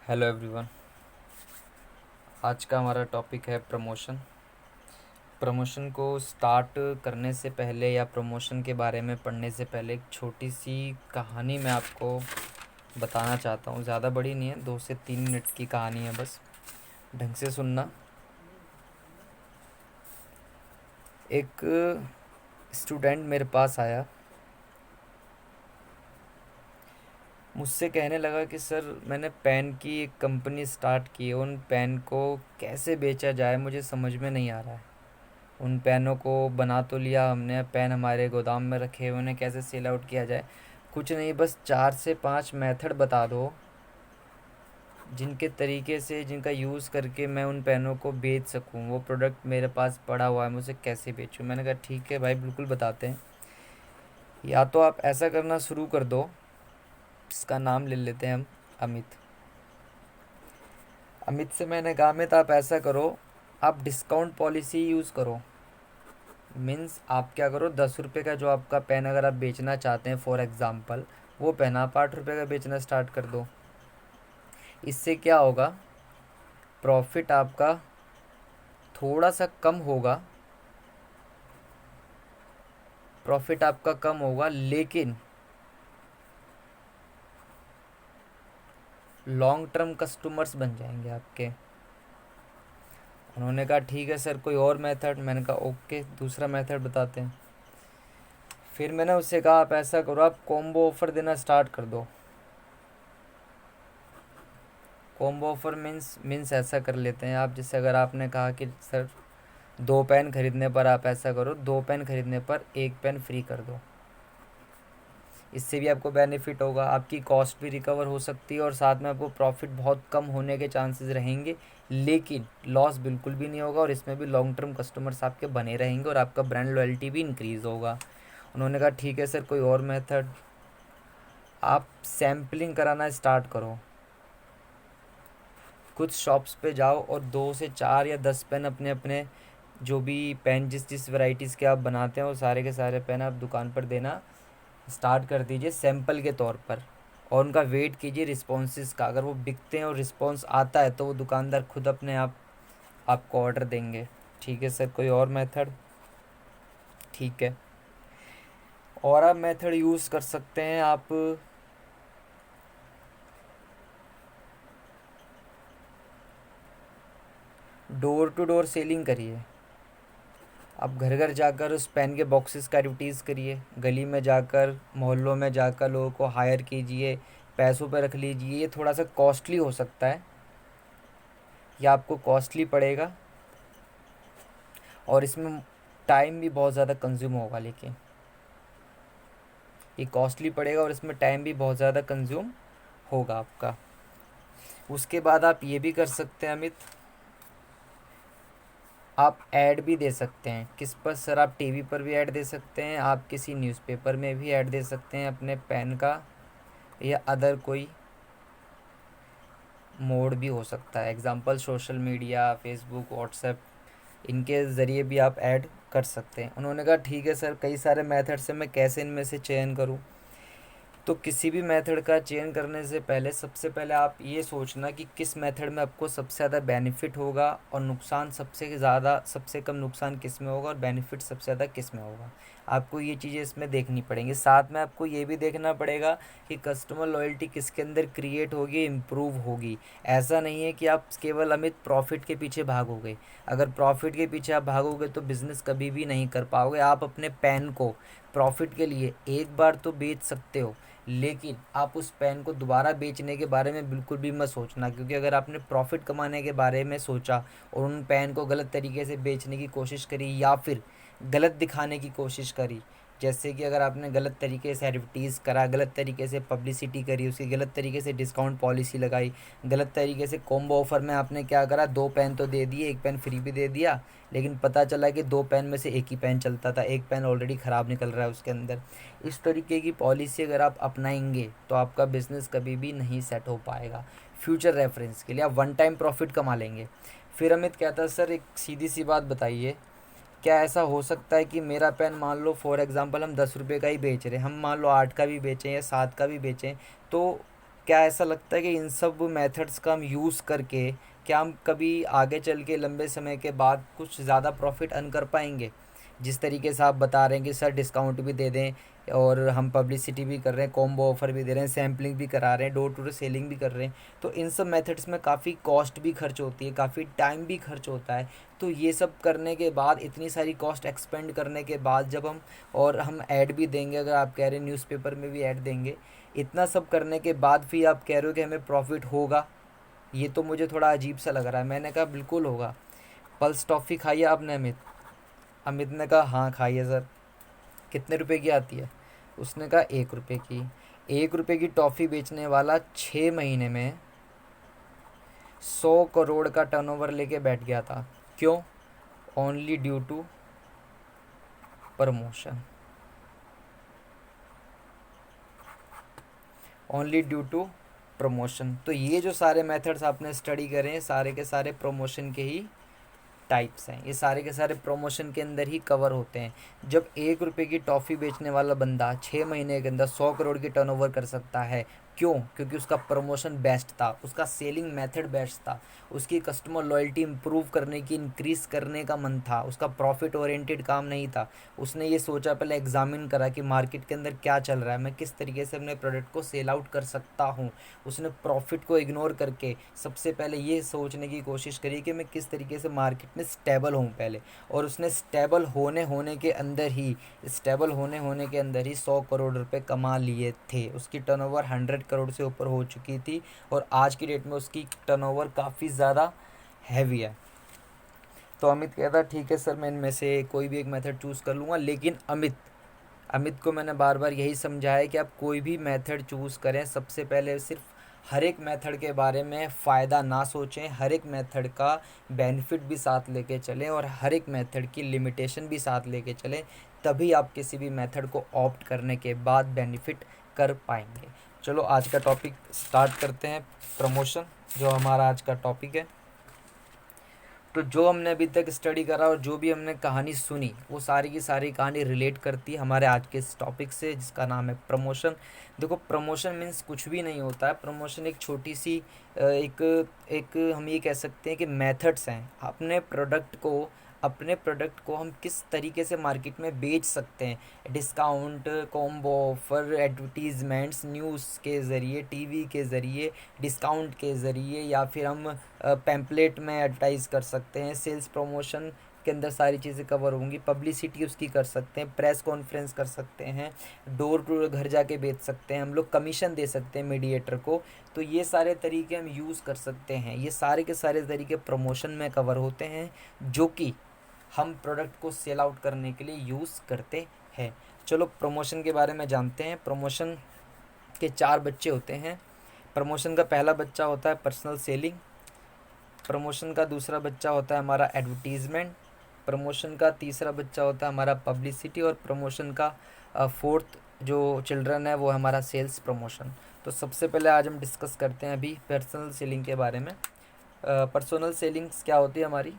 Hello everyone. आज का हमारा टॉपिक है प्रमोशन। प्रमोशन को स्टार्ट करने से पहले या प्रमोशन के बारे में पढ़ने से पहले एक छोटी सी कहानी मैं आपको बताना चाहता हूँ। ज़्यादा बड़ी नहीं है, 2 से 3 मिनट की कहानी है, बस ढंग से सुनना। एक स्टूडेंट मेरे पास आया, मुझसे कहने लगा कि सर मैंने पेन की एक कंपनी स्टार्ट की है, उन पेन को कैसे बेचा जाए मुझे समझ में नहीं आ रहा है। उन पेनों को बना तो लिया हमने, पेन हमारे गोदाम में रखे हुए, उन्हें कैसे सेल आउट किया जाए। कुछ नहीं, बस 4 से 5 मेथड बता दो जिनके तरीके से, जिनका यूज़ करके मैं उन पेनों को बेच सकूं। वो प्रोडक्ट मेरे पास पड़ा हुआ है, मैं उसे कैसे बेचूं। मैंने कहा ठीक है भाई, बिल्कुल बताते हैं। या तो आप ऐसा करना शुरू कर दो, इसका नाम ले लेते हैं हम, अमित। अमित से मैंने कहा अमित आप ऐसा करो, आप डिस्काउंट पॉलिसी यूज़ करो। मीन्स आप क्या करो, 10 रुपये का जो आपका पेन अगर आप बेचना चाहते हैं फॉर एग्ज़ाम्पल, वो पेन आप 8 रुपये का बेचना स्टार्ट कर दो। इससे क्या होगा, प्रॉफिट आपका थोड़ा सा कम होगा, प्रॉफिट आपका कम होगा, लेकिन लॉन्ग टर्म कस्टमर्स बन जाएंगे आपके। उन्होंने कहा ठीक है सर, कोई और मेथड। मैंने कहा ओके, दूसरा मेथड बताते हैं। फिर मैंने उससे कहा आप ऐसा करो, आप कॉम्बो ऑफ़र देना स्टार्ट कर दो। कॉम्बो ऑफ़र मीन्स ऐसा कर लेते हैं आप, जैसे अगर आपने कहा कि सर 2 पेन खरीदने पर आप ऐसा करो, 2 पेन खरीदने पर 1 पेन फ्री कर दो। इससे भी आपको बेनिफिट होगा, आपकी कॉस्ट भी रिकवर हो सकती है और साथ में आपको प्रॉफिट बहुत कम होने के चांसेस रहेंगे, लेकिन लॉस बिल्कुल भी नहीं होगा। और इसमें भी लॉन्ग टर्म कस्टमर्स आपके बने रहेंगे और आपका ब्रांड लॉयल्टी भी इंक्रीज़ होगा। उन्होंने कहा ठीक है सर, कोई और मेथड। आप सैम्पलिंग कराना स्टार्ट करो। कुछ शॉप्स पे जाओ और 2 से 4 या 10 पेन अपने अपने, जो भी पेन जिस जिस वैरायटीज़ के आप बनाते हैं, वो सारे के सारे पेन आप दुकान पर देना स्टार्ट कर दीजिए सैंपल के तौर पर। और उनका वेट कीजिए रिस्पॉन्सेस का। अगर वो बिकते हैं और रिस्पॉन्स आता है तो वो दुकानदार खुद अपने आप आपको ऑर्डर देंगे। ठीक है सर, कोई और मेथड? ठीक है, और आप मेथड यूज़ कर सकते हैं आप, डोर टू डोर सेलिंग करिए। आप घर घर जाकर उस पेन के बॉक्सेस का एडवर्टीज़ करिए, गली में जाकर, मोहल्लों में जाकर लोगों को हायर कीजिए, पैसों पर रख लीजिए। ये थोड़ा सा कॉस्टली हो सकता है, या आपको कॉस्टली पड़ेगा, और इसमें टाइम भी बहुत ज़्यादा कंज्यूम होगा। लेकिन ये कॉस्टली पड़ेगा और इसमें टाइम भी बहुत ज़्यादा कंज्यूम होगा आपका। उसके बाद आप ये भी कर सकते हैं अमित, आप ऐड भी दे सकते हैं। किस पर सर? आप टीवी पर भी ऐड दे सकते हैं, आप किसी न्यूज़पेपर में भी ऐड दे सकते हैं अपने पेन का, या अदर कोई मोड भी हो सकता है। Example social media, Facebook, WhatsApp, इनके ज़रिए भी आप ऐड कर सकते हैं। उन्होंने कहा ठीक है सर, कई सारे मेथड से मैं कैसे इनमें से चयन करूं। तो किसी भी मेथड का चयन करने से पहले सबसे पहले आप ये सोचना कि किस मेथड में आपको सबसे ज़्यादा बेनिफिट होगा, और नुकसान सबसे ज़्यादा, सबसे कम नुकसान किस में होगा, और बेनिफिट सबसे ज़्यादा किस में होगा। आपको ये चीज़ें इसमें देखनी पड़ेंगी। साथ में आपको ये भी देखना पड़ेगा कि कस्टमर लॉयल्टी किसके अंदर क्रिएट होगी, इम्प्रूव होगी। ऐसा नहीं है कि आप केवल अमित प्रॉफिट के पीछे भागोगे। अगर प्रॉफिट के पीछे आप भागोगे तो बिज़नेस कभी भी नहीं कर पाओगे। आप अपने पेन को प्रॉफिट के लिए एक बार तो बेच सकते हो, लेकिन आप उस पेन को दोबारा बेचने के बारे में बिल्कुल भी मत सोचना, क्योंकि अगर आपने प्रॉफिट कमाने के बारे में सोचा और उन पेन को गलत तरीके से बेचने की कोशिश करी, या फिर गलत दिखाने की कोशिश करी, जैसे कि अगर आपने गलत तरीके से एडवर्टीज़ करा, गलत तरीके से पब्लिसिटी करी, उसकी गलत तरीके से डिस्काउंट पॉलिसी लगाई, गलत तरीके से कॉम्बो ऑफ़र में आपने क्या करा, 2 पेन तो दे दिए, 1 पेन फ्री भी दे दिया, लेकिन पता चला कि 2 पेन में से एक ही पेन चलता था, 1 पेन ऑलरेडी ख़राब निकल रहा है उसके अंदर। इस तरीके की पॉलिसी अगर आप अपनाएंगे तो आपका बिज़नेस कभी भी नहीं सेट हो पाएगा। फ्यूचर रेफरेंस के लिए आप वन टाइम प्रॉफिट कमा लेंगे। फिर अमित कहता है सर एक सीधी सी बात बताइए, क्या ऐसा हो सकता है कि मेरा पेन मान लो फॉर एग्ज़ाम्पल हम 10 रुपये का ही बेच रहे हैं, हम मान लो 8 का भी बेचें या 7 का भी बेचें, तो क्या ऐसा लगता है कि इन सब मेथड्स का हम यूज़ करके क्या हम कभी आगे चल के लंबे समय के बाद कुछ ज़्यादा प्रॉफिट अर्न कर पाएंगे? जिस तरीके से आप बता रहे हैं कि सर डिस्काउंट भी दे दें और हम पब्लिसिटी भी कर रहे हैं, कॉम्बो ऑफ़र भी दे रहे हैं, सैम्पलिंग भी करा रहे हैं, डोर टू डोर सेलिंग भी कर रहे हैं, तो इन सब मेथड्स में काफ़ी कॉस्ट भी खर्च होती है, काफ़ी टाइम भी खर्च होता है। तो ये सब करने के बाद, इतनी सारी कॉस्ट एक्सपेंड करने के बाद जब हम ऐड भी देंगे, अगर आप कह रहे हैं न्यूज़पेपर में भी ऐड देंगे, इतना सब करने के बाद फिर आप कह रहे हो कि हमें प्रॉफिट होगा, ये तो मुझे थोड़ा अजीब सा लग रहा है। मैंने कहा बिल्कुल होगा। पल्स टॉफ़ी खाई है आपने अमित? अमित ने कहा हाँ खाई है सर। कितने रुपए की आती है? उसने कहा 1 रुपये की। 1 रुपये की टॉफ़ी बेचने वाला 6 महीने में 100 करोड़ का टर्नओवर लेके बैठ गया था। क्यों? Only due to promotion. Only due to promotion. तो ये जो सारे मेथड्स आपने स्टडी करे हैं, सारे के सारे प्रमोशन के ही टाइप्स हैं, ये सारे के सारे प्रमोशन के अंदर ही कवर होते हैं। जब 1 रुपये की टॉफ़ी बेचने वाला बंदा 6 महीने के अंदर 100 करोड़ की टर्नओवर कर सकता है, क्यों? क्योंकि उसका प्रमोशन बेस्ट था, उसका सेलिंग मेथड बेस्ट था, उसकी कस्टमर लॉयल्टी इंप्रूव करने की, इंक्रीज़ करने का मन था, उसका प्रॉफिट ओरिएंटेड काम नहीं था। उसने ये सोचा, पहले एग्जामिन करा कि मार्केट के अंदर क्या चल रहा है, मैं किस तरीके से अपने प्रोडक्ट को सेल आउट कर सकता हूँ। उसने प्रॉफिट को इग्नोर करके सबसे पहले ये सोचने की कोशिश करी कि मैं किस तरीके से मार्केट में स्टेबल हूँ पहले, और उसने स्टेबल होने के अंदर ही 100 करोड़ रुपए कमा लिए थे। उसकी टर्नओवर 100 करोड़ से ऊपर हो चुकी थी, और आज की डेट में उसकी टर्नओवर काफ़ी ज़्यादा हैवी है। तो अमित कहता ठीक है सर, मैं इनमें से कोई भी एक मेथड चूज़ कर लूँगा। लेकिन अमित को मैंने बार बार यही समझाया कि आप कोई भी मेथड चूज़ करें, सबसे पहले सिर्फ हर एक मेथड के बारे में फ़ायदा ना सोचें, हर एक मेथड का बेनिफिट भी साथ लेके चलें, और हर एक मेथड की लिमिटेशन भी साथ लेके चलें। तभी आप किसी भी मेथड को ऑप्ट करने के बाद बेनिफिट कर पाएंगे। चलो आज का टॉपिक स्टार्ट करते हैं, प्रमोशन, जो हमारा आज का टॉपिक है। तो जो हमने अभी तक स्टडी करा और जो भी हमने कहानी सुनी, वो सारी की सारी कहानी रिलेट करती है हमारे आज के इस टॉपिक से, जिसका नाम है प्रमोशन। देखो, प्रमोशन मीन्स कुछ भी नहीं होता है। प्रमोशन एक छोटी सी एक एक हम ये कह सकते हैं कि मेथड्स हैं अपने प्रोडक्ट को हम किस तरीके से मार्केट में बेच सकते हैं। Discount, combo offer, advertisements, news के ज़रिए, टीवी के ज़रिए, डिस्काउंट के ज़रिए, या फिर हम पैम्पलेट में एडवर्टाइज़ कर सकते हैं। सेल्स प्रमोशन के अंदर सारी चीज़ें कवर होंगी। पब्लिसिटी उसकी कर सकते हैं, प्रेस कॉन्फ्रेंस कर सकते हैं, डोर टू डोर घर जाके बेच सकते हैं, हम लोग कमीशन दे सकते हैं मीडिएटर को। तो ये सारे तरीके हम यूज़ कर सकते हैं। ये सारे के सारे तरीके प्रमोशन में कवर होते हैं, जो कि हम प्रोडक्ट को सेल आउट करने के लिए यूज़ करते हैं। चलो प्रमोशन के बारे में जानते हैं। प्रमोशन के 4 बच्चे होते हैं। प्रमोशन का पहला बच्चा होता है पर्सनल सेलिंग। प्रमोशन का दूसरा बच्चा होता है हमारा एडवर्टीज़मेंट। प्रमोशन का तीसरा बच्चा होता है हमारा पब्लिसिटी। और प्रमोशन का फोर्थ जो चिल्ड्रन है वो है हमारा सेल्स प्रमोशन। तो सबसे पहले आज हम डिस्कस करते हैं अभी पर्सनल सेलिंग के बारे में। पर्सनल सेलिंग्स क्या होती है हमारी,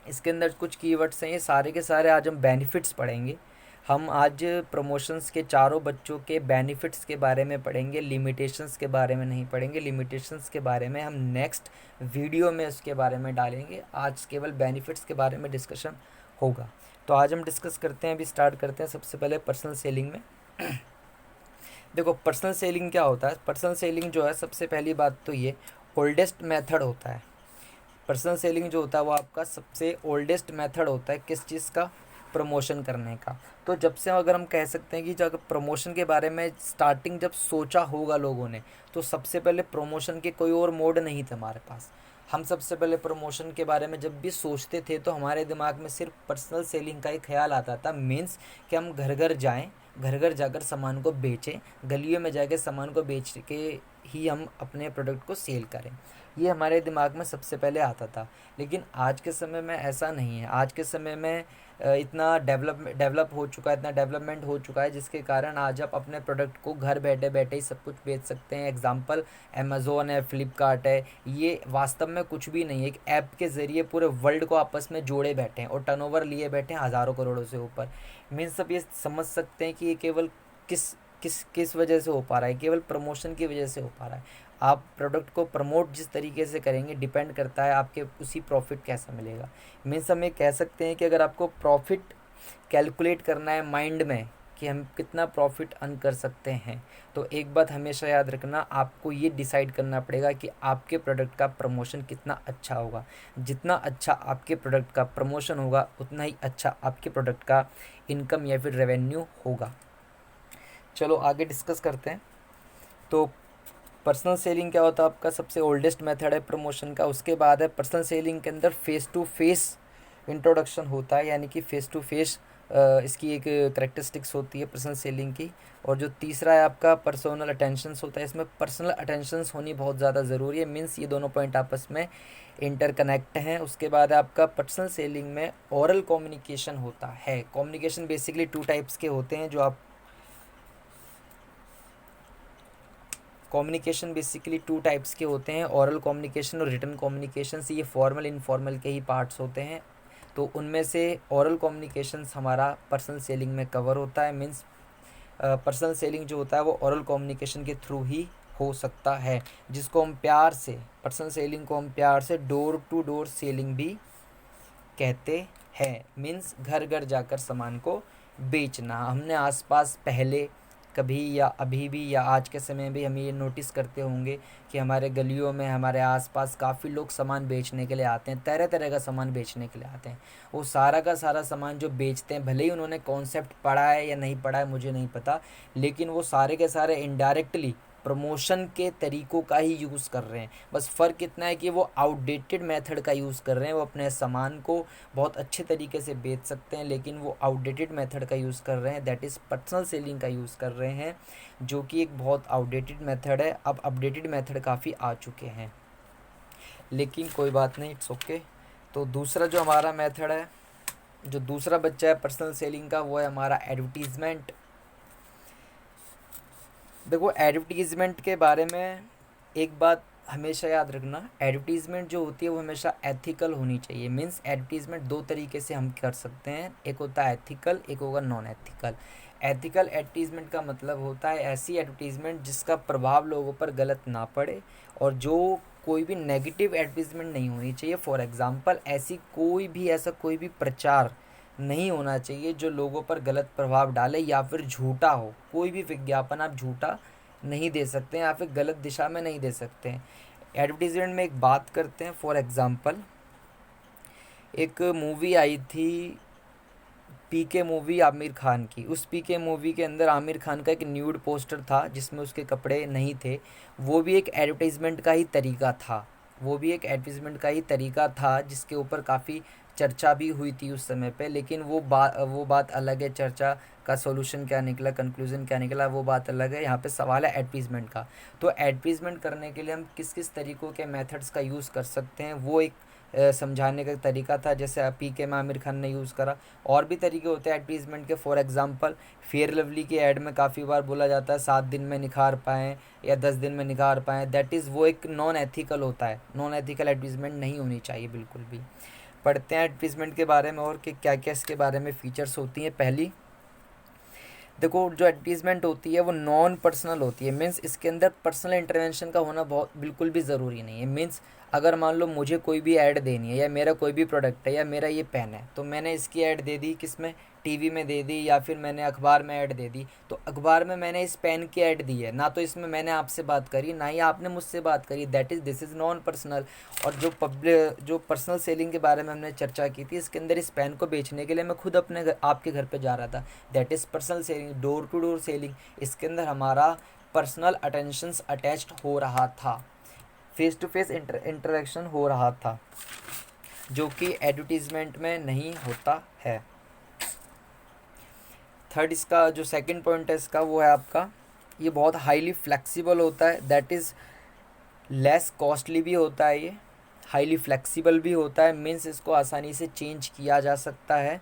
इसके अंदर कुछ कीवर्ड्स हैं, ये सारे के सारे आज हम बेनिफिट्स पढ़ेंगे। हम आज प्रमोशंस के चारों बच्चों के बेनिफिट्स के बारे में पढ़ेंगे, लिमिटेशंस के बारे में नहीं पढ़ेंगे। लिमिटेशंस के बारे में हम नेक्स्ट वीडियो में उसके बारे में डालेंगे। आज केवल बेनिफिट्स के बारे में डिस्कशन होगा। तो आज हम डिस्कस करते हैं, अभी स्टार्ट करते हैं सबसे पहले पर्सनल सेलिंग में। देखो, पर्सनल सेलिंग क्या होता है। पर्सनल सेलिंग जो है, सबसे पहली बात तो ये ओल्डेस्ट मेथड होता है। पर्सनल सेलिंग जो होता है वो आपका सबसे ओल्डेस्ट मेथड होता है, किस चीज़ का? प्रमोशन करने का। तो जब से अगर हम कह सकते हैं कि जब प्रमोशन के बारे में स्टार्टिंग जब सोचा होगा लोगों ने, तो सबसे पहले प्रमोशन के कोई और मोड नहीं थे हमारे पास। हम सबसे पहले प्रमोशन के बारे में जब भी सोचते थे तो हमारे दिमाग में सिर्फ पर्सनल सेलिंग का ही ख्याल आता था। मीन्स कि हम घर घर जाएं, घर घर जाकर सामान को बेचें, गलियों में जाकर सामान को बेच के ही हम अपने प्रोडक्ट को सेल करें। ये हमारे दिमाग में सबसे पहले आता था। लेकिन आज के समय में ऐसा नहीं है। आज के समय में इतना डेवलप हो चुका है, इतना डेवलपमेंट हो चुका है, जिसके कारण आज आप अपने प्रोडक्ट को घर बैठे बैठे ही सब कुछ बेच सकते हैं। एग्जांपल अमेज़ोन है, फ्लिपकार्ट है। ये वास्तव में कुछ भी नहीं है, एक ऐप के ज़रिए पूरे वर्ल्ड को आपस में जोड़े बैठे हैं और टर्नओवर लिए बैठे हैं हज़ारों करोड़ों से ऊपर। मीन्स सब ये समझ सकते हैं कि ये केवल किस किस किस वजह से हो पा रहा है, केवल प्रमोशन की वजह से हो पा रहा है। आप प्रोडक्ट को प्रमोट जिस तरीके से करेंगे डिपेंड करता है आपके उसी प्रॉफिट कैसा मिलेगा। मीन्स हम ये कह सकते हैं कि अगर आपको प्रॉफिट कैलकुलेट करना है माइंड में कि हम कितना प्रॉफिट अर्न कर सकते हैं, तो एक बात हमेशा याद रखना, आपको ये डिसाइड करना पड़ेगा कि आपके प्रोडक्ट का प्रमोशन कितना अच्छा होगा। जितना अच्छा आपके प्रोडक्ट का प्रमोशन होगा उतना ही अच्छा आपके प्रोडक्ट का इनकम या फिर रेवेन्यू होगा। चलो आगे डिस्कस करते हैं। तो पर्सनल सेलिंग क्या होता है, आपका सबसे ओल्डेस्ट मेथड है प्रमोशन का। उसके बाद है पर्सनल सेलिंग के अंदर फेस टू फेस इंट्रोडक्शन होता है, यानी कि फेस टू फेस इसकी एक करेक्टरिस्टिक्स होती है पर्सनल सेलिंग की। और जो तीसरा है आपका पर्सनल अटेंशंस होता है। इसमें पर्सनल अटेंशंस होनी बहुत ज़्यादा ज़रूरी है, मीन्स ये दोनों पॉइंट आपस में इंटरकनेक्ट हैं। उसके बाद आपका पर्सनल सेलिंग में ओरल कम्युनिकेशन होता है। कम्युनिकेशन बेसिकली 2 टाइप्स के होते हैं, जो आप कम्युनिकेशन बेसिकली 2 टाइप्स के होते हैं, ओरल कम्युनिकेशन और रिटन कम्युनिकेशन। ये फॉर्मल इनफॉर्मल के ही पार्ट्स होते हैं। तो उनमें से ओरल कम्युनिकेशंस हमारा पर्सनल सेलिंग में कवर होता है। मीन्स पर्सनल सेलिंग जो होता है वो ओरल कम्युनिकेशन के थ्रू ही हो सकता है, जिसको हम प्यार से, पर्सनल सेलिंग को हम प्यार से डोर टू डोर सेलिंग भी कहते हैं। मीन्स घर घर जाकर सामान को बेचना। हमने आसपास पहले कभी या अभी भी या आज के समय में भी हम ये नोटिस करते होंगे कि हमारे गलियों में, हमारे आसपास काफ़ी लोग सामान बेचने के लिए आते हैं, तरह तरह का सामान बेचने के लिए आते हैं। वो सारा का सारा सामान जो बेचते हैं, भले ही उन्होंने कॉन्सेप्ट पढ़ा है या नहीं पढ़ा है मुझे नहीं पता, लेकिन वो सारे के सारे इनडायरेक्टली प्रमोशन के तरीक़ों का ही यूज़ कर रहे हैं। बस फ़र्क इतना है कि वो आउटडेटेड मेथड का यूज़ कर रहे हैं। वो अपने सामान को बहुत अच्छे तरीके से बेच सकते हैं, लेकिन वो आउटडेटेड मेथड का यूज़ कर रहे हैं, दैट इज़ पर्सनल सेलिंग का यूज़ कर रहे हैं, जो कि एक बहुत आउटडेटेड मेथड है। अब अपडेटेड मेथड काफ़ी आ चुके हैं, लेकिन कोई बात नहीं, इट्स ओके। तो दूसरा जो हमारा मेथड है, जो दूसरा बच्चा है पर्सनल सेलिंग का, वो है हमारा एडवर्टीज़मेंट। देखो एडवर्टीज़मेंट के बारे में एक बात हमेशा याद रखना, एडवर्टीज़मेंट जो होती है वो हमेशा एथिकल होनी चाहिए। मीन्स एडवर्टीज़मेंट 2 तरीके से हम कर सकते हैं, एक होता है एथिकल, एक होगा नॉन एथिकल। एथिकल एडवर्टीज़मेंट का मतलब होता है ऐसी एडवर्टीज़मेंट जिसका प्रभाव लोगों पर गलत ना पड़े, और जो कोई भी नेगेटिव एडवर्टीज़मेंट नहीं होनी चाहिए। फॉर एग्ज़ाम्पल ऐसा कोई भी प्रचार नहीं होना चाहिए जो लोगों पर गलत प्रभाव डाले या फिर झूठा हो। कोई भी विज्ञापन आप झूठा नहीं दे सकते हैं या फिर गलत दिशा में नहीं दे सकते हैं। एडवर्टीज़मेंट में एक बात करते हैं, फॉर एग्ज़ाम्पल एक मूवी आई थी पीके मूवी आमिर खान की। उस पीके मूवी के अंदर आमिर खान का एक न्यूड पोस्टर था जिसमें उसके कपड़े नहीं थे। वो भी एक एडवर्टाइजमेंट का ही तरीका था, जिसके ऊपर काफ़ी चर्चा भी हुई थी उस समय पे। लेकिन वो बात अलग है, चर्चा का सॉल्यूशन क्या निकला, कंक्लूज़न क्या निकला, वो बात अलग है। यहाँ पे सवाल है एडवर्टीज़मेंट का। तो एडवर्टीज़मेंट करने के लिए हम किस किस तरीक़ों के मेथड्स का यूज़ कर सकते हैं, वो एक समझाने का तरीका था, जैसे पीके में आमिर खान ने यूज़ करा। और भी तरीके होते हैं एडवर्टीज़मेंट के। फॉर एग्ज़ाम्पल फेयर लवली के ऐड में काफ़ी बार बोला जाता है 7 दिन में निखार पाएँ या 10 दिन में निखार पाएँ, दैट इज़ वो एक नॉन एथिकल होता है। नॉन एथिकल एडवर्टीज़मेंट नहीं होनी चाहिए बिल्कुल भी। पढ़ते हैं एडवर्टीज़मेंट के बारे में और कि क्या क्या इसके बारे में फ़ीचर्स होती हैं। पहली देखो, जो एडवर्टीज़मेंट होती है वो नॉन पर्सनल होती है। मीन्स इसके अंदर पर्सनल इंटरवेंशन का होना बहुत बिल्कुल भी ज़रूरी नहीं है। मीन्स अगर मान लो मुझे कोई भी ऐड देनी है, या मेरा कोई भी प्रोडक्ट है, या मेरा ये पेन है, तो मैंने इसकी ऐड दे दी, किसमें, टीवी में दे दी, या फिर मैंने अखबार में ऐड दे दी। तो अखबार में मैंने इस पेन की ऐड दी है, ना तो इसमें मैंने आपसे बात करी, ना ही आपने मुझसे बात करी, दिस इज़ नॉन पर्सनल। और जो पर्सनल सेलिंग के बारे में हमने चर्चा की थी, इसके अंदर इस पेन को बेचने के लिए मैं खुद आपके घर पे जा रहा था, that is personal selling. Door to door selling, इसके अंदर हमारा पर्सनल अटेंशंस अटैच्ड हो रहा था, फेस टू फेस इंटरेक्शन हो रहा था, जो कि एडवर्टीज़मेंट में नहीं होता है। थर्ड, इसका जो सेकंड पॉइंट है इसका, वो है आपका, ये बहुत हाईली फ्लेक्सिबल होता है, दैट इज़ लेस कॉस्टली भी होता है, ये हाईली फ्लेक्सिबल भी होता है। मीन्स इसको आसानी से चेंज किया जा सकता है,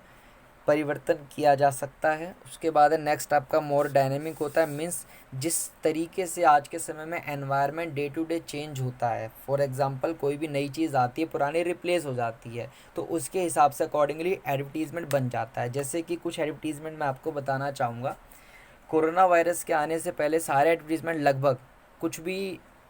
परिवर्तन किया जा सकता है। उसके बाद है नेक्स्ट आपका मोर डायनेमिक होता है। मीन्स जिस तरीके से आज के समय में environment day to day change होता है, फॉर एग्जांपल कोई भी नई चीज़ आती है, पुरानी रिप्लेस हो जाती है, तो उसके हिसाब से अकॉर्डिंगली एडवर्टीज़मेंट बन जाता है। जैसे कि कुछ एडवर्टीज़मेंट मैं आपको बताना चाहूँगा। कोरोना वायरस के आने से पहले सारे एडवर्टीज़मेंट लगभग कुछ भी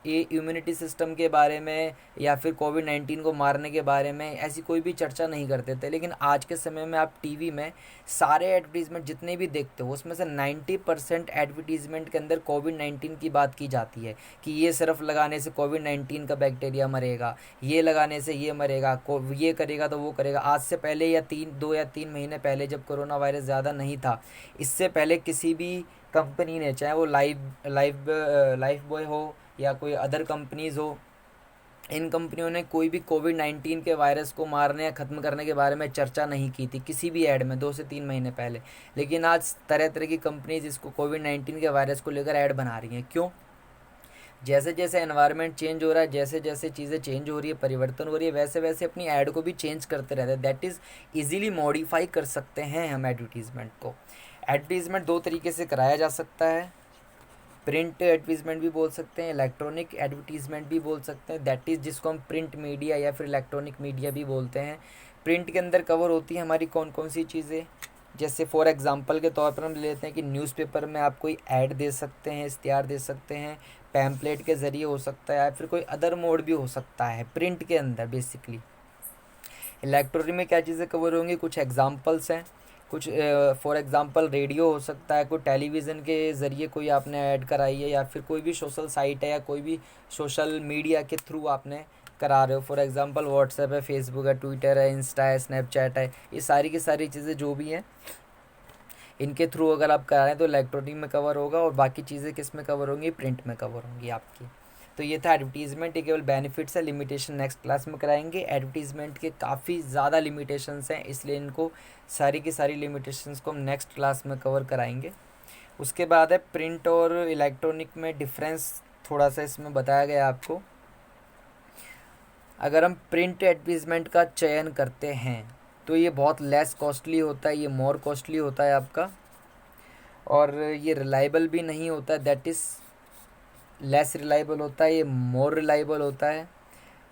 ये इम्यूनिटी सिस्टम के बारे में या फिर कोविड-19 को मारने के बारे में ऐसी कोई भी चर्चा नहीं करते थे। लेकिन आज के समय में आप टीवी में सारे एडवर्टीज़मेंट जितने भी देखते हो उसमें से 90% एडवर्टीज़मेंट के अंदर कोविड-19 की बात की जाती है कि ये सिर्फ लगाने से कोविड-19 का बैक्टीरिया मरेगा, ये लगाने से ये मरेगा, ये करेगा तो वो करेगा। आज से पहले या 2 या 3 महीने पहले जब कोरोना वायरस ज़्यादा नहीं था, इससे पहले किसी भी कंपनी ने, चाहे वो लाइफ बॉय हो या कोई अदर कंपनीज़ हो, इन कंपनियों ने कोई भी कोविड-19 के वायरस को मारने या ख़त्म करने के बारे में चर्चा नहीं की थी किसी भी ऐड में 2 से 3 महीने पहले। लेकिन आज तरह तरह की कंपनीज इसको कोविड-19 के वायरस को लेकर ऐड बना रही हैं। क्यों? जैसे जैसे एनवायरनमेंट चेंज हो रहा है, जैसे जैसे चीज़ें चेंज हो रही है, परिवर्तन हो रही है, वैसे वैसे अपनी ऐड को भी चेंज करते रहते हैं। दैट इज़ ईजिली मॉडिफाई कर सकते हैं हम एडवर्टीज़मेंट को। एडवर्टीज़मेंट 2 तरीके से कराया जा सकता है। प्रिंट एडवर्टीज़मेंट भी बोल सकते हैं, इलेक्ट्रॉनिक एडवर्टीज़मेंट भी बोल सकते हैं, दैट इज़ जिसको हम प्रिंट मीडिया या फिर इलेक्ट्रॉनिक मीडिया भी बोलते हैं। प्रिंट के अंदर कवर होती है हमारी कौन कौन सी चीज़ें, जैसे फॉर एग्जांपल के तौर पर हम ले लेते हैं कि न्यूज़पेपर में आप कोई ऐड दे सकते हैं, इश्तिहार दे सकते हैं, पैम्पलेट के ज़रिए हो सकता है या फिर कोई अदर मोड भी हो सकता है प्रिंट के अंदर बेसिकली। इलेक्ट्रॉनिक में क्या चीज़ें कवर होंगी, कुछ एग्जांपल्स हैं, कुछ फॉर एग्जांपल रेडियो हो सकता है, कोई टेलीविज़न के ज़रिए कोई आपने ऐड कराई है या फिर कोई भी सोशल साइट है या कोई भी सोशल मीडिया के थ्रू आपने करा रहे हो। फॉर एग्जांपल व्हाट्सएप है, फेसबुक है, ट्विटर है, इंस्टा है, स्नैपचैट है, ये सारी की सारी चीज़ें जो भी हैं इनके थ्रू अगर आप करा रहे हैं तो इलेक्ट्रॉनिक में कवर होगा और बाकी चीज़ें किस में कवर होंगी, प्रिंट में कवर होंगी आपकी। तो ये था एडवर्टीज़मेंट, ये केवल बेनिफिट्स है, लिमिटेशन नेक्स्ट क्लास में कराएंगे। एडवर्टीज़मेंट के काफ़ी ज़्यादा लिमिटेशंस हैं, इसलिए इनको सारी की सारी लिमिटेशंस को हम नेक्स्ट क्लास में कवर कराएंगे। उसके बाद है प्रिंट और इलेक्ट्रॉनिक में डिफरेंस, थोड़ा सा इसमें बताया गया आपको। अगर हम प्रिंट एडवर्टीज़मेंट का चयन करते हैं तो ये बहुत लेस कॉस्टली होता है, ये मोर कॉस्टली होता है आपका, और ये रिलायबल भी नहीं होता है, दैट इज़ लेस रिलायबल होता है, ये मोर रिलायबल होता है।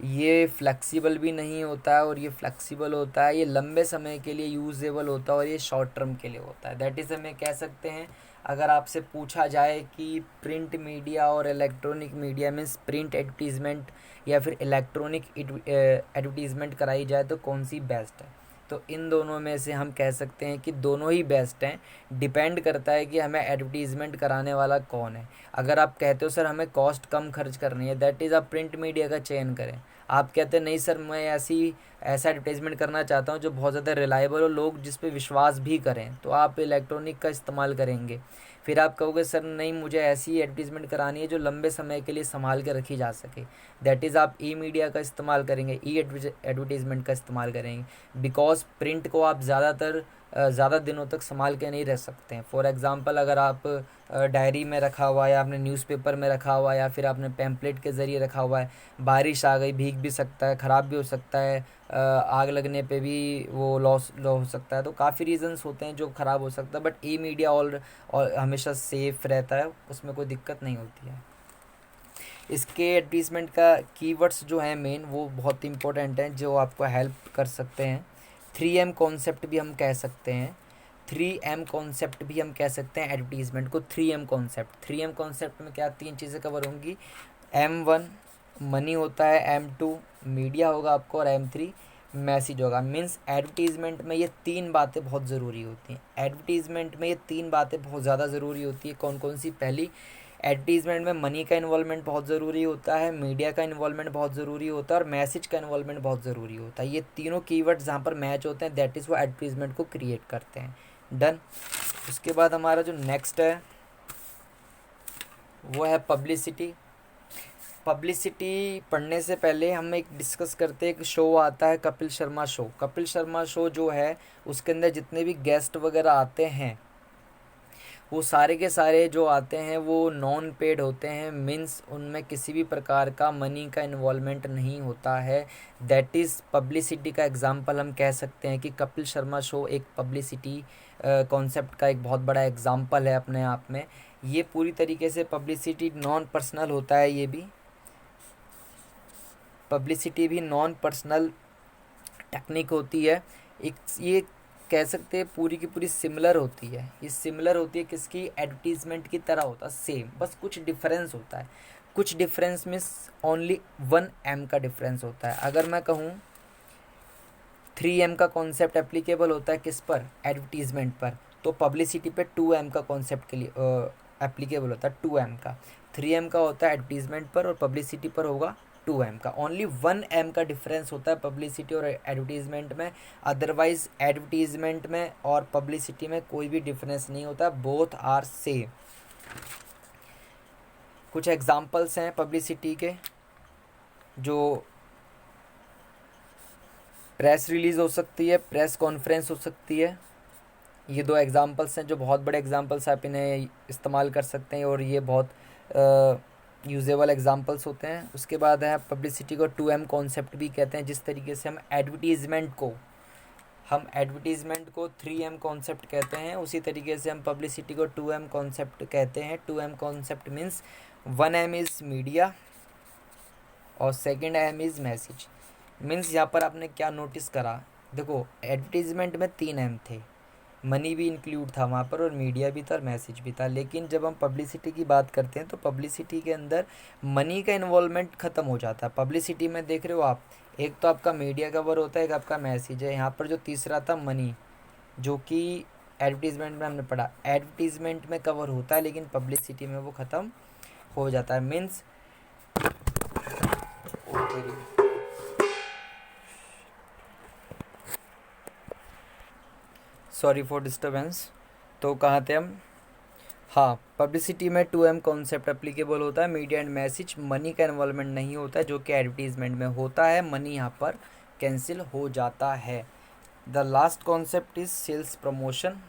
ये फ्लेक्सिबल भी नहीं होता है और ये फ्लेक्सिबल होता है, ये लंबे समय के लिए यूजेबल होता है और ये शॉर्ट टर्म के लिए होता है। दैट इज़ हमें कह सकते हैं, अगर आपसे पूछा जाए कि प्रिंट मीडिया और electronic media means print advertisement या फिर इलेक्ट्रॉनिक एडवर्टीज़मेंट कराई जाए तो कौन सी बेस्ट है, तो इन दोनों में से हम कह सकते हैं कि दोनों ही बेस्ट हैं। डिपेंड करता है कि हमें एडवर्टीज़मेंट कराने वाला कौन है। अगर आप कहते हो सर हमें कॉस्ट कम खर्च करनी है, दैट इज़ आप प्रिंट मीडिया का चयन करें। आप कहते हैं नहीं सर मैं ऐसा एडवर्टाइजमेंट करना चाहता हूँ जो बहुत ज़्यादा रिलायबल हो, लोग जिस पे विश्वास भी करें, तो आप इलेक्ट्रॉनिक का इस्तेमाल करेंगे। फिर आप कहोगे सर नहीं मुझे ऐसी एडवर्टीज़मेंट करानी है जो लंबे समय के लिए संभाल के रखी जा सके, दैट इज़ आप ई मीडिया का इस्तेमाल करेंगे, ई एडवर्टीज़मेंट का इस्तेमाल करेंगे। बिकॉज प्रिंट को आप ज़्यादा दिनों तक संभाल के नहीं रह सकते हैं। फॉर एग्ज़ाम्पल अगर आप डायरी में रखा हुआ है या आपने न्यूज़पेपर में रखा हुआ है या फिर आपने पैम्पलेट के ज़रिए रखा हुआ है, बारिश आ गई भीग भी सकता है, ख़राब भी हो सकता है, आग लगने पे भी वो लॉस हो सकता है, तो काफ़ी रीज़न्स होते हैं जो ख़राब हो सकता है। बट ई मीडिया और हमेशा सेफ़ रहता है, उसमें कोई दिक्कत नहीं होती है। इसके एडवर्टीज़मेंट का कीवर्ड्स जो हैं मेन वो बहुत इंपॉर्टेंट हैं जो आपको हेल्प कर सकते हैं। 3M कॉन्सेप्ट भी हम कह सकते हैं, 3M कॉन्सेप्ट भी हम कह सकते हैं एडवर्टीज़मेंट को। 3M कॉन्सेप्ट में क्या 3 चीज़ें कवर होंगी, M1 मनी होता है, M2 मीडिया होगा आपको और M3 मैसेज होगा। मीन्स एडवर्टीज़मेंट में ये 3 बातें बहुत ज़रूरी होती हैं। एडवर्टीज़मेंट में ये 3 बातें बहुत ज़्यादा ज़रूरी होती है। कौन कौन सी? पहली, एडवर्टीज़मेंट में मनी का इन्वॉल्वमेंट बहुत ज़रूरी होता है, मीडिया का इन्वॉल्वमेंट बहुत ज़रूरी होता है और मैसेज का इन्वॉल्वमेंट बहुत ज़रूरी होता है। ये तीनों कीवर्ड जहाँ पर मैच होते हैं दैट इज़ वो एडवर्टीज़मेंट को क्रिएट करते हैं। डन। उसके बाद हमारा जो नेक्स्ट है वो है पब्लिसिटी। पब्लिसिटी पढ़ने से पहले हम एक डिस्कस करते हैं, एक शो आता है कपिल शर्मा शो। कपिल शर्मा शो जो है उसके अंदर जितने भी गेस्ट वगैरह आते हैं वो सारे के सारे जो आते हैं वो नॉन पेड होते हैं, मीन्स उनमें किसी भी प्रकार का मनी का इन्वॉल्वमेंट नहीं होता है। दैट इज़ पब्लिसिटी का एग्जांपल हम कह सकते हैं कि कपिल शर्मा शो एक पब्लिसिटी कॉन्सेप्ट का एक बहुत बड़ा एग्जांपल है अपने आप में। ये पूरी तरीके से पब्लिसिटी नॉन पर्सनल होता है, पब्लिसिटी भी नॉन पर्सनल टेक्निक होती है। एक ये कह सकते हैं पूरी की पूरी सिमिलर होती है। ये सिमिलर होती है किसकी, एडवर्टीजमेंट की तरह होता है सेम, बस कुछ डिफरेंस होता है। कुछ डिफरेंस मीन्स ओनली 1 M का डिफरेंस होता है। अगर मैं कहूँ 3M का कॉन्सेप्ट एप्लीकेबल होता है किस पर, एडवर्टीजमेंट पर, तो पब्लिसिटी पे 2M का कॉन्सेप्ट के लिए एप्लीकेबल होता है 2M का। 3M का होता है एडवर्टीजमेंट पर और पब्लिसिटी पर होगा 2M का। ओनली 1M का डिफरेंस होता है पब्लिसिटी और एडवर्टीजमेंट में। अदरवाइज एडवर्टीजमेंट में और पब्लिसिटी में कोई भी डिफरेंस नहीं होता, बोथ आर सेम। कुछ एग्जांपल्स हैं पब्लिसिटी के, जो प्रेस रिलीज़ हो सकती है, प्रेस कॉन्फ्रेंस हो सकती है। ये 2 एग्जांपल्स हैं जो बहुत बड़े एग्जांपल्स, आप इन्हें इस्तेमाल कर सकते हैं और ये बहुत यूजेबल एग्जांपल्स होते हैं। उसके बाद है पब्लिसिटी को 2M कॉन्सेप्ट भी कहते हैं। जिस तरीके से हम एडवर्टीज़मेंट को 3M कॉन्सेप्ट कहते हैं, उसी तरीके से हम पब्लिसिटी को 2M कॉन्सेप्ट कहते हैं। 2M concept means 1M is media और second M is message. Means यहाँ पर आपने क्या नोटिस करा, देखो एडवर्टीज़मेंट में 3M थे, मनी भी इंक्लूड था वहाँ पर और मीडिया भी था और मैसेज भी था। लेकिन जब हम पब्लिसिटी की बात करते हैं तो पब्लिसिटी के अंदर मनी का इन्वॉल्वमेंट ख़त्म हो जाता है। पब्लिसिटी में देख रहे हो आप, एक तो आपका मीडिया कवर होता है, एक आपका मैसेज है। यहाँ पर जो तीसरा था मनी, जो कि एडवर्टीज़मेंट में हमने पढ़ा, एडवर्टीज़मेंट में कवर होता है लेकिन पब्लिसिटी में वो ख़त्म हो जाता है। Means sorry for disturbance. तो कहाँ थे हम, हाँ, पब्लिसिटी में 2M कॉन्सेप्ट एप्लीकेबल होता है, मीडिया एंड मैसेज। मनी का इन्वॉल्वमेंट नहीं होता है जो कि एडवर्टीजमेंट में होता है, मनी यहाँ पर कैंसिल हो जाता है। The last concept is sales promotion.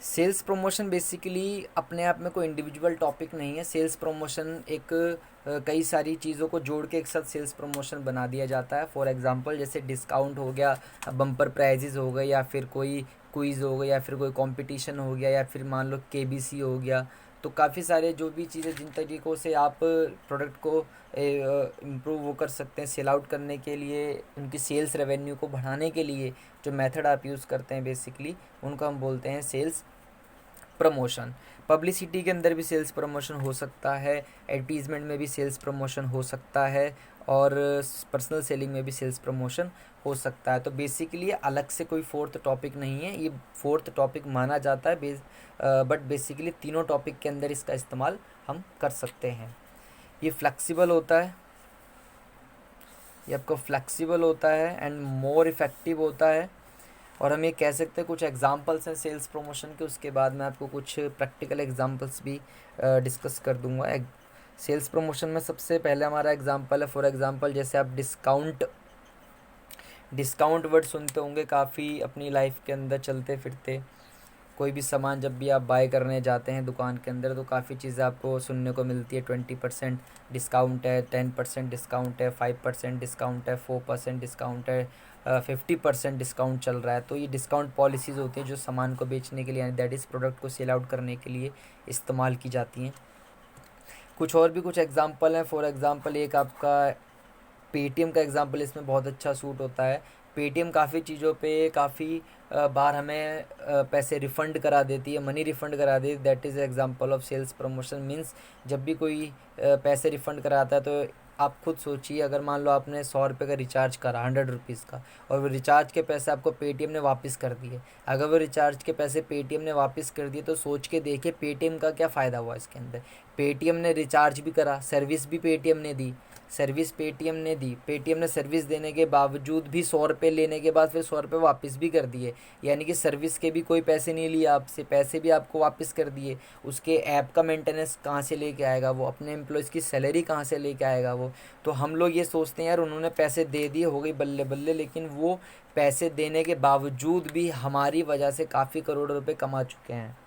Sales promotion basically अपने आप में कोई इंडिविजुअल टॉपिक नहीं है। सेल्स प्रमोशन एक कई सारी चीज़ों को जोड़ के एक साथ सेल्स प्रमोशन बना दिया जाता है। फॉर एग्जांपल जैसे डिस्काउंट हो गया, बम्पर प्राइजेज़ हो गए, या फिर कोई क्विज़ हो गया, या फिर कोई कंपटीशन हो गया, या फिर मान लो KBC हो गया। तो काफ़ी सारे जो भी चीज़ें जिन तरीक़ों से आप प्रोडक्ट को इम्प्रूव वो कर सकते हैं, सेल आउट करने के लिए, उनकी सेल्स रेवेन्यू को बढ़ाने के लिए जो मेथड आप यूज़ करते हैं बेसिकली, उनको हम बोलते हैं सेल्स प्रमोशन। पब्लिसिटी के अंदर भी सेल्स प्रमोशन हो सकता है, एडवर्टीज़मेंट में भी सेल्स प्रमोशन हो सकता है, और पर्सनल सेलिंग में भी सेल्स प्रमोशन हो सकता है। तो बेसिकली अलग से कोई फोर्थ टॉपिक नहीं है, ये फोर्थ टॉपिक माना जाता है बट बेसिकली तीनों टॉपिक के अंदर इसका इस्तेमाल हम कर सकते हैं। ये फ्लेक्सिबल होता है, ये आपको फ्लेक्सिबल होता है एंड मोर इफ़ेक्टिव होता है। और हम ये कह सकते हैं कुछ एग्जांपल्स हैं सेल्स प्रमोशन के, उसके बाद मैं आपको कुछ प्रैक्टिकल एग्जांपल्स भी डिस्कस कर दूंगा। सेल्स प्रमोशन में सबसे पहले हमारा एग्जांपल है, फॉर एग्जांपल जैसे आप डिस्काउंट वर्ड सुनते होंगे काफ़ी अपनी लाइफ के अंदर चलते फिरते। कोई भी सामान जब भी आप बाय करने जाते हैं दुकान के अंदर तो काफ़ी चीज़ें आपको सुनने को मिलती है। 20% डिस्काउंट है, 10% डिस्काउंट है, 5% डिस्काउंट है, 4% डिस्काउंट है, 50% डिस्काउंट चल रहा है। तो ये डिस्काउंट पॉलिसीज़ होती हैं जो सामान को बेचने के लिए, यानी दैट इज़ प्रोडक्ट को सेल आउट करने के लिए इस्तेमाल की जाती हैं। कुछ और भी कुछ एग्जांपल हैं। फॉर एग्जांपल एक आपका पेटीएम का एग्जांपल इसमें बहुत अच्छा सूट होता है। पेटीएम काफ़ी चीज़ों पे काफ़ी बार हमें पैसे रिफ़ंड करा देती है, मनी रिफ़ंड करा देती है। That is example of sales promotion. Means जब भी कोई पैसे रिफ़ंड कराता है तो आप खुद सोचिए, अगर मान लो आपने 100 रुपये का रिचार्ज करा, 100 रुपीज़ का, और वो रिचार्ज के पैसे आपको पेटीएम ने वापस कर दिए। अगर वो रिचार्ज के पैसे पेटीएम ने वापस कर दिए तो सोच के देखिए पेटीएम का क्या फ़ायदा हुआ इसके अंदर। पेटीएम ने रिचार्ज भी करा, सर्विस भी पेटीएम ने दी, पेटीएम ने सर्विस देने के बावजूद भी 100 रुपये लेने के बाद फिर 100 रुपये वापस भी कर दिए। यानी कि सर्विस के भी कोई पैसे नहीं लिए आपसे, पैसे भी आपको वापस कर दिए। उसके ऐप का मेंटेनेंस कहाँ से लेके आएगा वो, अपने एम्प्लॉयज़ की सैलरी कहाँ से लेके आएगा वो। तो हम लोग ये सोचते हैं यार उन्होंने पैसे दे दिए, हो गई बल्ले बल्ले, लेकिन वो पैसे देने के बावजूद भी हमारी वजह से काफ़ी करोड़ों रुपये कमा चुके हैं।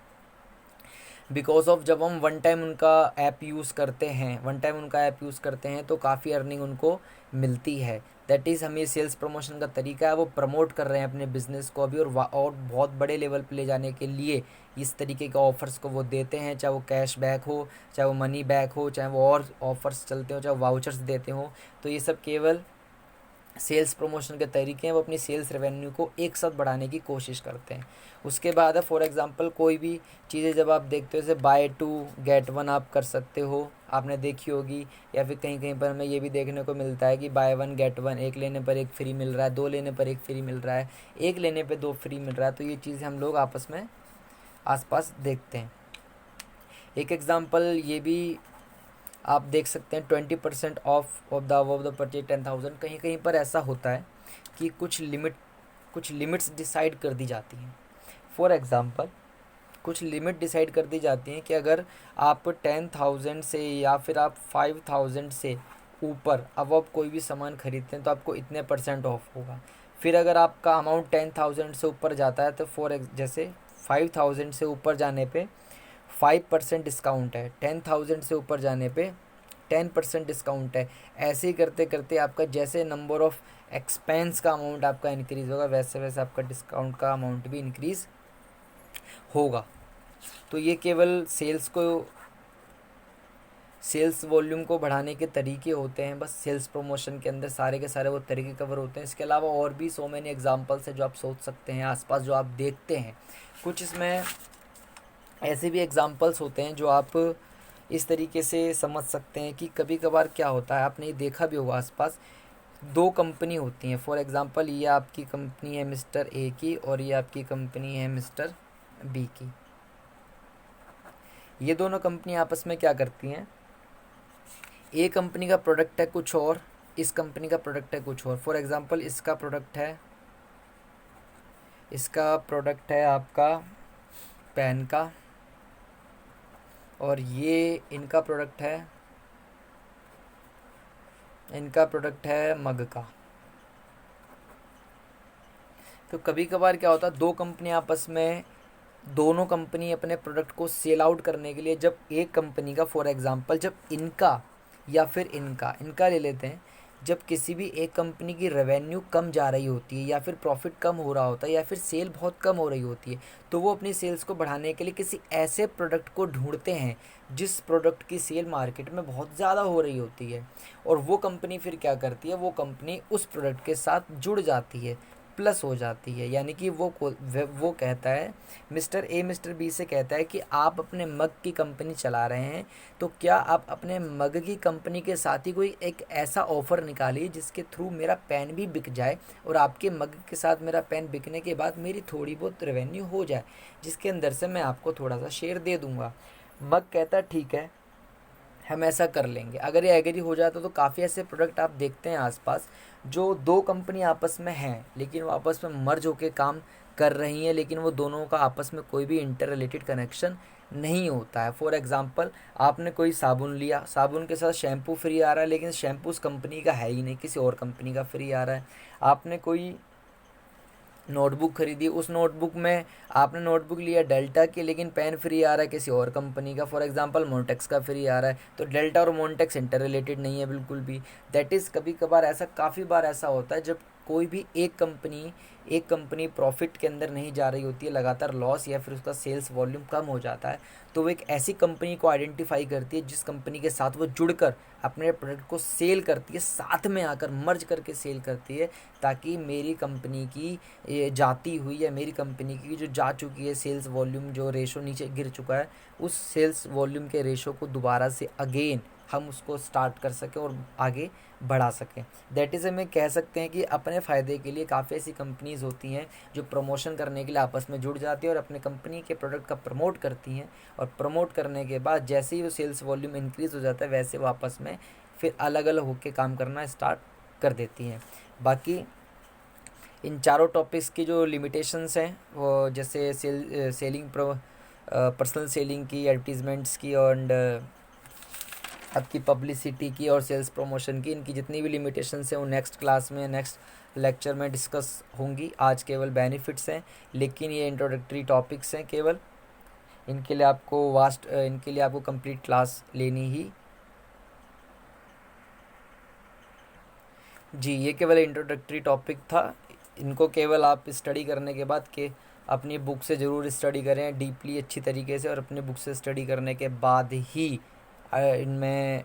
बिकॉज ऑफ जब हम वन टाइम उनका ऐप यूज़ करते हैं तो काफ़ी अर्निंग उनको मिलती है। दैट इज़ हम ये सेल्स प्रमोशन का तरीका है, वो प्रमोट कर रहे हैं अपने बिज़नेस को अभी, और बहुत बड़े लेवल पे ले जाने के लिए इस तरीके के ऑफ़र्स को वो देते हैं। चाहे वो कैश बैक हो, चाहे वो मनी बैक हो, चाहे वो और ऑफ़र्स चलते हो, चाहे वाउचर्स देते हो। तो ये सब केवल सेल्स प्रमोशन के तरीके हैं वो अपनी सेल्स रेवेन्यू को एक साथ बढ़ाने की कोशिश करते हैं। उसके बाद है फॉर एग्जांपल कोई भी चीज़ें जब आप देखते हो जैसे बाय टू गेट वन आप कर सकते हो, आपने देखी होगी, या फिर कहीं कहीं पर हमें ये भी देखने को मिलता है कि बाय वन गेट वन, एक लेने पर एक फ्री मिल रहा है, दो लेने पर एक फ्री मिल रहा है, एक लेने पर दो फ्री मिल रहा है। तो ये चीज़ें हम लोग आपस में आसपास देखते हैं। एक एग्जांपल ये भी आप देख सकते हैं 20% ऑफ द परचेज 10,000। कहीं कहीं पर ऐसा होता है कि कुछ लिमिट्स डिसाइड कर दी जाती हैं। फॉर एग्ज़ाम्पल कुछ लिमिट डिसाइड कर दी जाती हैं कि अगर आप 10,000 से या फिर आप 5,000 से ऊपर अब आप कोई भी सामान खरीदते हैं तो आपको इतने % ऑफ होगा। फिर अगर आपका अमाउंट 10,000 से ऊपर जाता है तो जैसे 5,000 से ऊपर जाने पे 5% डिस्काउंट है, 10,000 से ऊपर जाने पे 10% डिस्काउंट है। ऐसे ही करते करते आपका जैसे नंबर ऑफ़ एक्सपेंस का अमाउंट आपका इंक्रीज़ होगा वैसे वैसे आपका डिस्काउंट का अमाउंट भी इंक्रीज़ होगा। तो ये केवल सेल्स वॉल्यूम को बढ़ाने के तरीके होते हैं, बस सेल्स प्रमोशन के अंदर सारे के सारे वो तरीके कवर होते हैं। इसके अलावा और भी सो मैनी एग्जांपल्स है जो आप सोच सकते हैं आसपास जो आप देखते हैं। कुछ इसमें ऐसे भी एग्जांपल्स होते हैं जो आप इस तरीके से समझ सकते हैं कि कभी कभार क्या होता है, आपने ये देखा भी होगा आसपास, दो कंपनी होती हैं। फॉर एग्जांपल ये आपकी कंपनी है मिस्टर ए की और ये आपकी कंपनी है मिस्टर बी की। ये दोनों कंपनी आपस में क्या करती हैं, ए कंपनी का प्रोडक्ट है कुछ और, इस कंपनी का प्रोडक्ट है कुछ और। फॉर एग्जांपल इसका प्रोडक्ट है आपका पेन का और ये इनका प्रोडक्ट है मग का। तो कभी कभार क्या होता है, दो कंपनी आपस में, दोनों कंपनी अपने प्रोडक्ट को सेल आउट करने के लिए जब एक कंपनी का फॉर एग्जांपल जब इनका या फिर इनका ले लेते हैं, जब किसी भी एक कंपनी की रेवेन्यू कम जा रही होती है या फिर प्रॉफिट कम हो रहा होता है या फिर सेल बहुत कम हो रही होती है, तो वो अपनी सेल्स को बढ़ाने के लिए किसी ऐसे प्रोडक्ट को ढूंढते हैं जिस प्रोडक्ट की सेल मार्केट में बहुत ज़्यादा हो रही होती है। और वो कंपनी फिर क्या करती है, वो कंपनी उस प्रोडक्ट के साथ जुड़ जाती है, प्लस हो जाती है। यानी कि वो कहता है, मिस्टर ए मिस्टर बी से कहता है कि आप अपने मग की कंपनी चला रहे हैं, तो क्या आप अपने मग की कंपनी के साथ ही कोई एक ऐसा ऑफ़र निकालिए जिसके थ्रू मेरा पेन भी बिक जाए और आपके मग के साथ मेरा पेन बिकने के बाद मेरी थोड़ी बहुत रेवेन्यू हो जाए, जिसके अंदर से मैं आपको थोड़ा सा शेयर दे दूँगा। मग कहता है ठीक है, हम ऐसा कर लेंगे। अगर ये एग्री हो जाता तो काफ़ी ऐसे प्रोडक्ट आप देखते हैं आसपास जो दो कंपनी आपस में हैं लेकिन वो आपस में मर्ज होकर काम कर रही हैं, लेकिन वो दोनों का आपस में कोई भी इंटर रिलेटेड कनेक्शन नहीं होता है। फॉर एग्जांपल आपने कोई साबुन लिया, साबुन के साथ शैम्पू फ्री आ रहा है, लेकिन शैम्पू उस कंपनी का है ही नहीं, किसी और कंपनी का फ्री आ रहा है। आपने कोई नोटबुक खरीदी, उस नोटबुक में आपने नोटबुक लिया डेल्टा की, लेकिन पेन फ्री आ रहा है किसी और कंपनी का, फॉर एग्जांपल मोन्टेक्स का फ्री आ रहा है। तो डेल्टा और मोन्टेक्स इंटर रिलेटेड नहीं है बिल्कुल भी। दैट इज़ कभी कभार ऐसा, काफ़ी बार ऐसा होता है जब कोई भी एक कंपनी प्रॉफिट के अंदर नहीं जा रही होती है, लगातार लॉस या फिर उसका सेल्स वॉल्यूम कम हो जाता है, तो वो एक ऐसी कंपनी को आइडेंटिफाई करती है जिस कंपनी के साथ वो जुड़कर अपने प्रोडक्ट को सेल करती है, साथ में आकर मर्ज करके सेल करती है, ताकि मेरी कंपनी की ये जाती हुई या मेरी कंपनी की जो जा चुकी है सेल्स वॉल्यूम, जो रेशो नीचे गिर चुका है, उस सेल्स वॉल्यूम के रेशो को दोबारा से अगेन हम उसको स्टार्ट कर सकें और आगे बढ़ा सकें। दैट इज़ हमें कह सकते हैं कि अपने फ़ायदे के लिए काफ़ी ऐसी कंपनीज़ होती हैं जो प्रमोशन करने के लिए आपस में जुड़ जाती है और अपने कंपनी के प्रोडक्ट का प्रमोट करती हैं, और प्रमोट करने के बाद जैसे ही वो सेल्स वॉल्यूम इंक्रीज़ हो जाता है वैसे वो आपस में फिर अलग अलग होकर काम करना स्टार्ट कर देती हैं। बाकी इन चारों टॉपिक्स की जो लिमिटेशंस हैं वो जैसे पर्सनल सेलिंग की, एडवर्टीज़मेंट्स की और आपकी पब्लिसिटी की और सेल्स प्रमोशन की, इनकी जितनी भी लिमिटेशंस हैं वो नेक्स्ट क्लास में, नेक्स्ट लेक्चर में डिस्कस होंगी। आज केवल बेनिफिट्स हैं, लेकिन ये इंट्रोडक्टरी टॉपिक्स हैं केवल, इनके लिए आपको कंप्लीट क्लास लेनी ही। जी, ये केवल इंट्रोडक्टरी टॉपिक था, इनको केवल आप स्टडी करने के बाद के अपनी बुक से ज़रूर स्टडी करें डीपली अच्छी तरीके से, और अपनी बुक से स्टडी करने के बाद ही इनमें